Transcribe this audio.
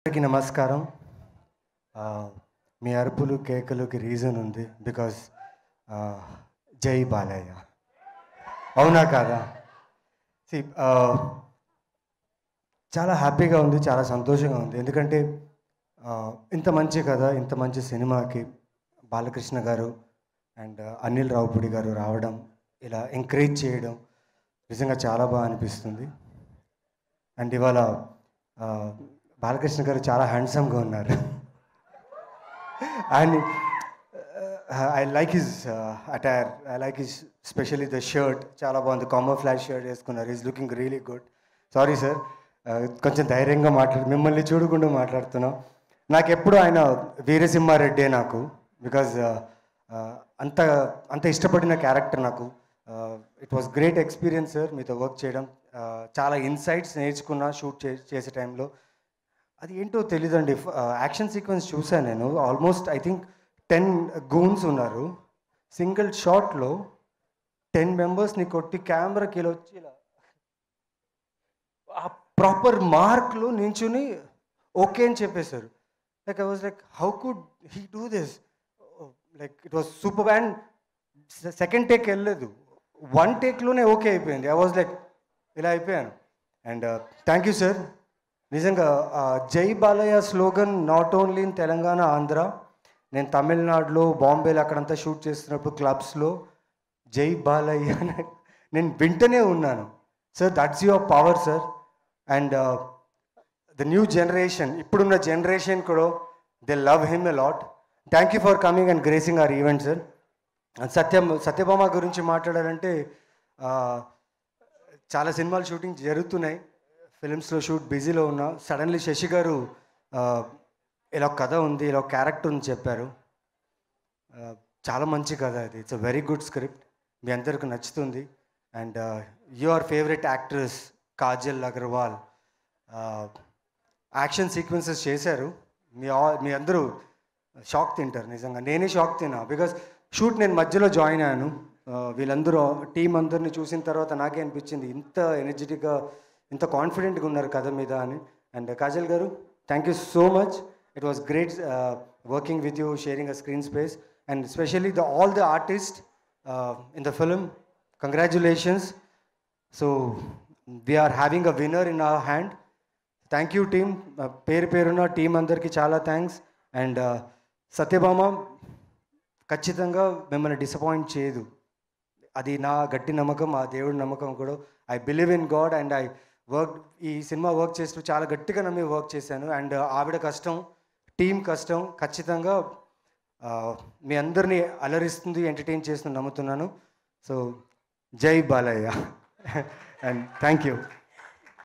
అందరికీ నమస్కారం. మీ అరుపులు కేకలుకి రీజన్ ఉంది. బికాజ్ జై బాలయ్య. అవునా కాదా? చాలా హ్యాపీగా ఉంది, చాలా సంతోషంగా ఉంది. ఎందుకంటే ఇంత మంచి కథ, ఇంత మంచి సినిమాకి బాలకృష్ణ గారు అండ్ అనిల్ రావుపూడి గారు రావడం, ఇలా ఎంకరేజ్ చేయడం నిజంగా చాలా బాగా అనిపిస్తుంది. అండ్ ఇవాళ బాలకృష్ణ గారు చాలా హ్యాండ్సమ్గా ఉన్నారు. And I like his attire, I like his specially the shirt. చాలా బాగుంది, కామోఫ్లాష్ షర్ట్ వేసుకున్నారు. Is looking really good. Sorry sir, కొంచెం ధైర్యంగా మిమ్మల్ని చూడకుండా మాట్లాడుతున్నాం. నాకు ఎప్పుడు ఆయన వీరసింహారెడ్డే నాకు. బికాజ్ అంత అంత ఇష్టపడిన క్యారెక్టర్ నాకు. It was great experience sir మీతో వర్క్ చేయడం. చాలా ఇన్సైట్స్ నేర్చుకున్నా షూట్ చేసే టైంలో. అది ఏంటో తెలీదండి, యాక్షన్ సీక్వెన్స్ చూసాను నేను. ఆల్మోస్ట్ ఐ థింక్ 10 గూన్స్ ఉన్నారు. సింగిల్ షాట్లో 10 మెంబర్స్ని కొట్టి కెమెరాకి ఇలా వచ్చి ఇలా ఆ ప్రాపర్ మార్క్లో నించుని ఓకే అని చెప్పేశారు. Like I was like, how could he do this? Like it was super. And second take వెళ్ళలేదు, 1 టేక్లోనే ఓకే అయిపోయింది. ఐ వాజ్ లైక్, ఇలా అయిపోయాను. And thank you sir. నిజంగా జై Balayya slogan not only in Telangana, Andhra. నేను తమిళనాడులో, బాంబేలో అక్కడంతా షూట్ చేస్తున్నప్పుడు క్లబ్స్లో జై బాలయ్య నేను వింటనే ఉన్నాను. Sir that's your power sir. And the new generation, ఇప్పుడున్న జనరేషన్ కూడా they love him a lot. Thank you for coming and gracing our event sir. Satyabhama గురించి మాట్లాడాలంటే చాలా సినిమాలు షూటింగ్ జరుగుతున్నాయి, ఫిలిమ్స్లో షూట్ బిజీలో ఉన్నా. సడన్లీ శశి గారు ఇలా కథ ఉంది, ఇలా క్యారెక్టర్ ఉంది చెప్పారు. చాలా మంచి కథ ఇది. It's a very good script, మీ అందరికి నచ్చుతుంది. And your favourite actress Kajal Aggarwal action sequences చేశారు. మీ అందరూ షాక్ తింటారు. నిజంగా నేనే షాక్ తిన్నా. బికాస్ షూట్ నేను మధ్యలో జాయిన్ అయ్యాను. వీళ్ళందరూ టీం అందరిని చూసిన తర్వాత నాకే అనిపించింది ఇంత ఎనర్జెటిక్గా, ఇంత కాన్ఫిడెంట్గా ఉన్నారు కథ మీద అని. అండ్ కాజల్ గారు, thank you so much. It was great working with you, sharing a screen space. And specially all the artist in the film, congratulations. So we are having a winner in our hand. Thank you team, పేరున్న team అందరికీ చాలా thanks. And Satyabhama ఖచ్చితంగా మిమ్మల్ని disappoint చేయదు, అది నా గట్టి నమ్మకం, ఆ దేవుడి నమ్మకం కూడా. I believe in God and I work. ఈ సినిమా వర్క్ చేస్తూ చాలా గట్టిగా నమ్మి వర్క్ చేశాను. అండ్ ఆవిడ కష్టం, టీం కష్టం ఖచ్చితంగా మీ అందరినీ అలరిస్తుంది, ఎంటర్టైన్ చేస్తుంది నమ్ముతున్నాను. సో జై బాలయ్య అండ్ థ్యాంక్ యూ.